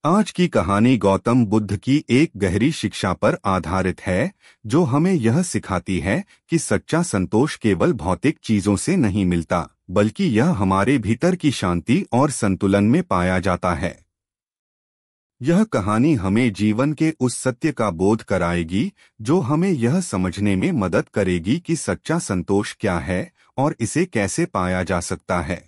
आज की कहानी गौतम बुद्ध की एक गहरी शिक्षा पर आधारित है, जो हमें यह सिखाती है कि सच्चा संतोष केवल भौतिक चीजों से नहीं मिलता, बल्कि यह हमारे भीतर की शांति और संतुलन में पाया जाता है। यह कहानी हमें जीवन के उस सत्य का बोध कराएगी, जो हमें यह समझने में मदद करेगी कि सच्चा संतोष क्या है और इसे कैसे पाया जा सकता है।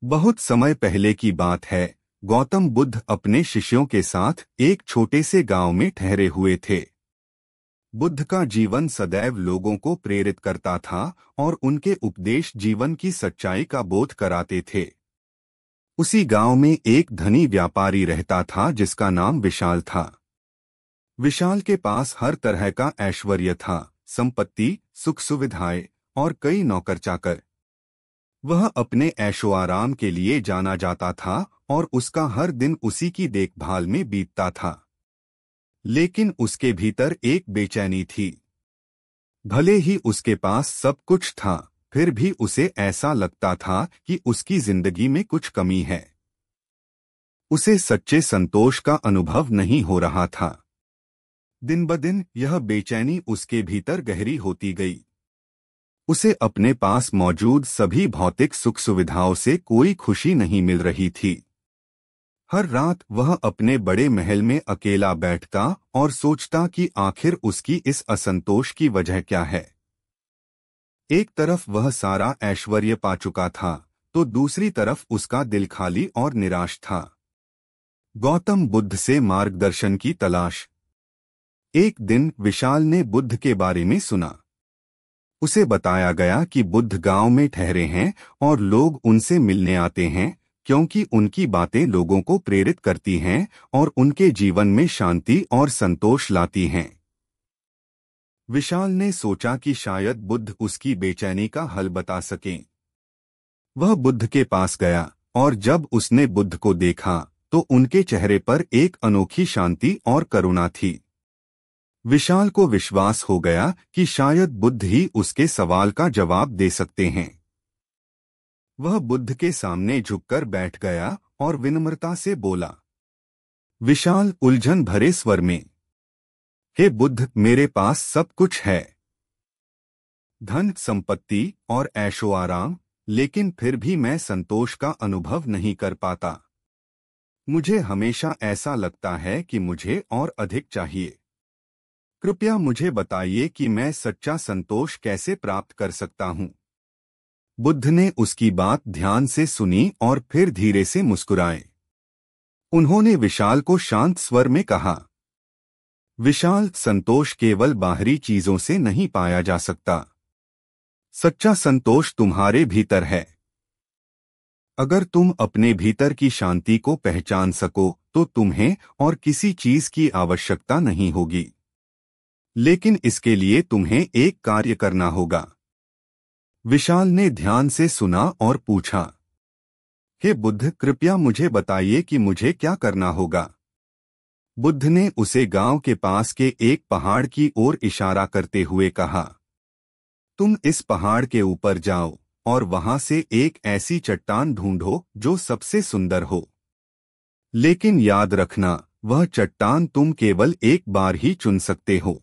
बहुत समय पहले की बात है। गौतम बुद्ध अपने शिष्यों के साथ एक छोटे से गांव में ठहरे हुए थे। बुद्ध का जीवन सदैव लोगों को प्रेरित करता था और उनके उपदेश जीवन की सच्चाई का बोध कराते थे। उसी गांव में एक धनी व्यापारी रहता था जिसका नाम विशाल था। विशाल के पास हर तरह का ऐश्वर्य था, संपत्ति, सुख सुविधाएं और कई नौकर चाकर। वह अपने ऐशो आराम के लिए जाना जाता था और उसका हर दिन उसी की देखभाल में बीतता था। लेकिन उसके भीतर एक बेचैनी थी। भले ही उसके पास सब कुछ था, फिर भी उसे ऐसा लगता था कि उसकी जिंदगी में कुछ कमी है। उसे सच्चे संतोष का अनुभव नहीं हो रहा था। दिन ब दिन यह बेचैनी उसके भीतर गहरी होती गई। उसे अपने पास मौजूद सभी भौतिक सुख सुविधाओं से कोई खुशी नहीं मिल रही थी। हर रात वह अपने बड़े महल में अकेला बैठता और सोचता कि आखिर उसकी इस असंतोष की वजह क्या है। एक तरफ वह सारा ऐश्वर्य पा चुका था, तो दूसरी तरफ उसका दिल खाली और निराश था। गौतम बुद्ध से मार्गदर्शन की तलाश। एक दिन विशाल ने बुद्ध के बारे में सुना। उसे बताया गया कि बुद्ध गांव में ठहरे हैं और लोग उनसे मिलने आते हैं, क्योंकि उनकी बातें लोगों को प्रेरित करती हैं और उनके जीवन में शांति और संतोष लाती हैं। विशाल ने सोचा कि शायद बुद्ध उसकी बेचैनी का हल बता सकें। वह बुद्ध के पास गया और जब उसने बुद्ध को देखा तो उनके चेहरे पर एक अनोखी शांति और करुणा थी। विशाल को विश्वास हो गया कि शायद बुद्ध ही उसके सवाल का जवाब दे सकते हैं। वह बुद्ध के सामने झुककर बैठ गया और विनम्रता से बोला। विशाल उलझन भरे स्वर में, हे बुद्ध, मेरे पास सब कुछ है, धन, संपत्ति और ऐशो आराम, लेकिन फिर भी मैं संतोष का अनुभव नहीं कर पाता। मुझे हमेशा ऐसा लगता है कि मुझे और अधिक चाहिए। कृपया मुझे बताइए कि मैं सच्चा संतोष कैसे प्राप्त कर सकता हूँ। बुद्ध ने उसकी बात ध्यान से सुनी और फिर धीरे से मुस्कुराए। उन्होंने विशाल को शांत स्वर में कहा, विशाल, संतोष केवल बाहरी चीजों से नहीं पाया जा सकता। सच्चा संतोष तुम्हारे भीतर है। अगर तुम अपने भीतर की शांति को पहचान सको तो तुम्हें और किसी चीज की आवश्यकता नहीं होगी। लेकिन इसके लिए तुम्हें एक कार्य करना होगा। विशाल ने ध्यान से सुना और पूछा, हे बुद्ध, कृपया मुझे बताइए कि मुझे क्या करना होगा। बुद्ध ने उसे गांव के पास के एक पहाड़ की ओर इशारा करते हुए कहा, तुम इस पहाड़ के ऊपर जाओ और वहां से एक ऐसी चट्टान ढूंढो जो सबसे सुंदर हो। लेकिन याद रखना, वह चट्टान तुम केवल एक बार ही चुन सकते हो।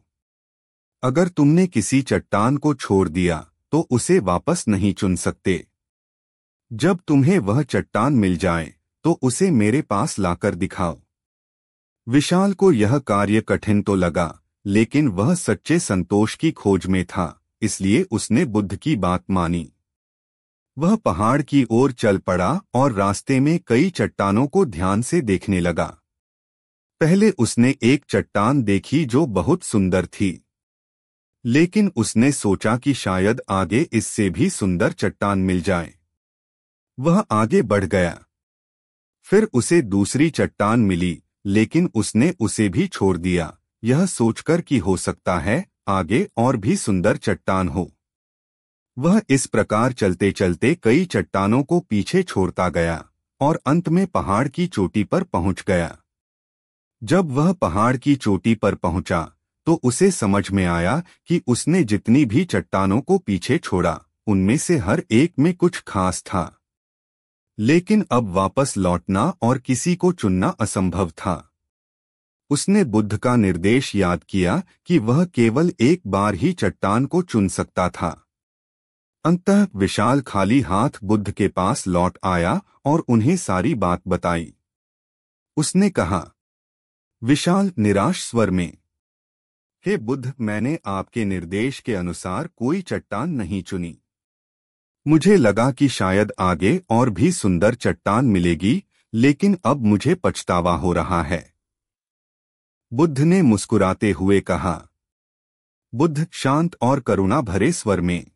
अगर तुमने किसी चट्टान को छोड़ दिया तो उसे वापस नहीं चुन सकते। जब तुम्हें वह चट्टान मिल जाए तो उसे मेरे पास लाकर दिखाओ। विशाल को यह कार्य कठिन तो लगा, लेकिन वह सच्चे संतोष की खोज में था, इसलिए उसने बुद्ध की बात मानी। वह पहाड़ की ओर चल पड़ा और रास्ते में कई चट्टानों को ध्यान से देखने लगा। पहले उसने एक चट्टान देखी जो बहुत सुंदर थी, लेकिन उसने सोचा कि शायद आगे इससे भी सुंदर चट्टान मिल जाए। वह आगे बढ़ गया। फिर उसे दूसरी चट्टान मिली, लेकिन उसने उसे भी छोड़ दिया, यह सोचकर कि हो सकता है आगे और भी सुंदर चट्टान हो। वह इस प्रकार चलते चलते कई चट्टानों को पीछे छोड़ता गया और अंत में पहाड़ की चोटी पर पहुंच गया। जब वह पहाड़ की चोटी पर पहुंचा तो उसे समझ में आया कि उसने जितनी भी चट्टानों को पीछे छोड़ा, उनमें से हर एक में कुछ खास था। लेकिन अब वापस लौटना और किसी को चुनना असंभव था। उसने बुद्ध का निर्देश याद किया कि वह केवल एक बार ही चट्टान को चुन सकता था। अंततः विशाल खाली हाथ बुद्ध के पास लौट आया और उन्हें सारी बात बताई। उसने कहा, विशाल निराश स्वर में, हे बुद्ध, मैंने आपके निर्देश के अनुसार कोई चट्टान नहीं चुनी। मुझे लगा कि शायद आगे और भी सुंदर चट्टान मिलेगी, लेकिन अब मुझे पछतावा हो रहा है। बुद्ध ने मुस्कुराते हुए कहा। बुद्ध शांत और करुणा भरे स्वर में,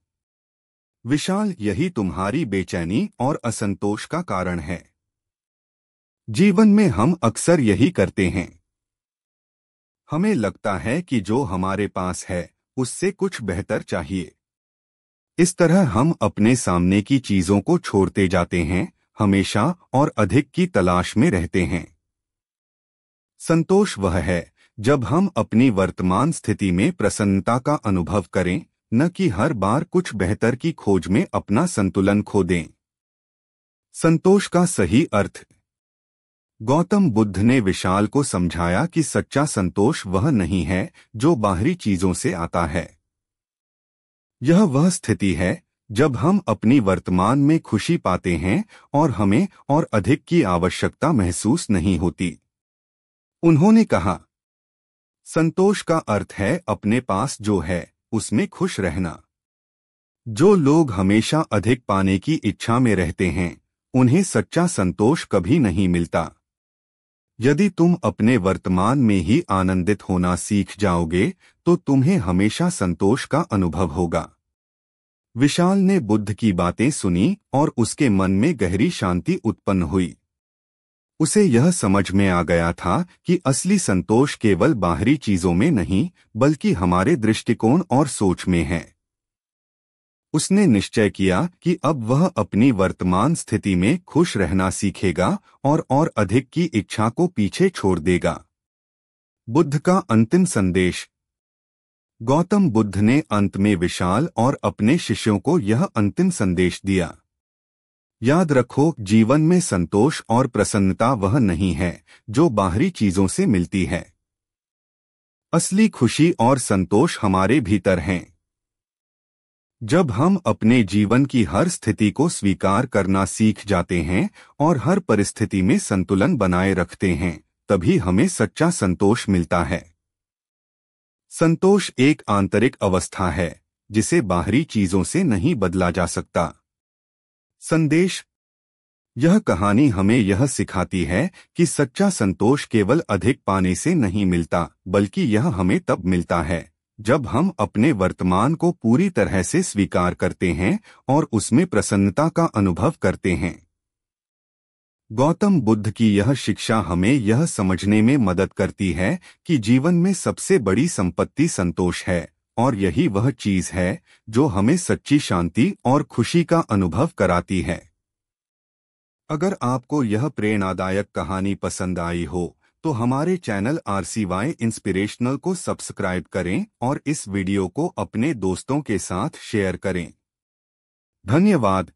विशाल, यही तुम्हारी बेचैनी और असंतोष का कारण है। जीवन में हम अक्सर यही करते हैं। हमें लगता है कि जो हमारे पास है उससे कुछ बेहतर चाहिए। इस तरह हम अपने सामने की चीजों को छोड़ते जाते हैं, हमेशा और अधिक की तलाश में रहते हैं। संतोष वह है जब हम अपनी वर्तमान स्थिति में प्रसन्नता का अनुभव करें, न कि हर बार कुछ बेहतर की खोज में अपना संतुलन खो दें। संतोष का सही अर्थ। गौतम बुद्ध ने विशाल को समझाया कि सच्चा संतोष वह नहीं है जो बाहरी चीजों से आता है। यह वह स्थिति है जब हम अपनी वर्तमान में खुशी पाते हैं और हमें और अधिक की आवश्यकता महसूस नहीं होती। उन्होंने कहा, संतोष का अर्थ है अपने पास जो है उसमें खुश रहना। जो लोग हमेशा अधिक पाने की इच्छा में रहते हैं, उन्हें सच्चा संतोष कभी नहीं मिलता। यदि तुम अपने वर्तमान में ही आनंदित होना सीख जाओगे, तो तुम्हें हमेशा संतोष का अनुभव होगा। विशाल ने बुद्ध की बातें सुनी और उसके मन में गहरी शांति उत्पन्न हुई। उसे यह समझ में आ गया था कि असली संतोष केवल बाहरी चीजों में नहीं, बल्कि हमारे दृष्टिकोण और सोच में है। उसने निश्चय किया कि अब वह अपनी वर्तमान स्थिति में खुश रहना सीखेगा और अधिक की इच्छा को पीछे छोड़ देगा। बुद्ध का अंतिम संदेश। गौतम बुद्ध ने अंत में विशाल और अपने शिष्यों को यह अंतिम संदेश दिया। याद रखो, जीवन में संतोष और प्रसन्नता वह नहीं है जो बाहरी चीजों से मिलती है। असली खुशी और संतोष हमारे भीतर हैं। जब हम अपने जीवन की हर स्थिति को स्वीकार करना सीख जाते हैं और हर परिस्थिति में संतुलन बनाए रखते हैं, तभी हमें सच्चा संतोष मिलता है। संतोष एक आंतरिक अवस्था है जिसे बाहरी चीजों से नहीं बदला जा सकता। संदेश। यह कहानी हमें यह सिखाती है कि सच्चा संतोष केवल अधिक पाने से नहीं मिलता, बल्कि यह हमें तब मिलता है जब हम अपने वर्तमान को पूरी तरह से स्वीकार करते हैं और उसमें प्रसन्नता का अनुभव करते हैं। गौतम बुद्ध की यह शिक्षा हमें यह समझने में मदद करती है कि जीवन में सबसे बड़ी संपत्ति संतोष है, और यही वह चीज है जो हमें सच्ची शांति और खुशी का अनुभव कराती है। अगर आपको यह प्रेरणादायक कहानी पसंद आई हो तो हमारे चैनल RCY इंस्पिरेशनल को सब्सक्राइब करें और इस वीडियो को अपने दोस्तों के साथ शेयर करें। धन्यवाद।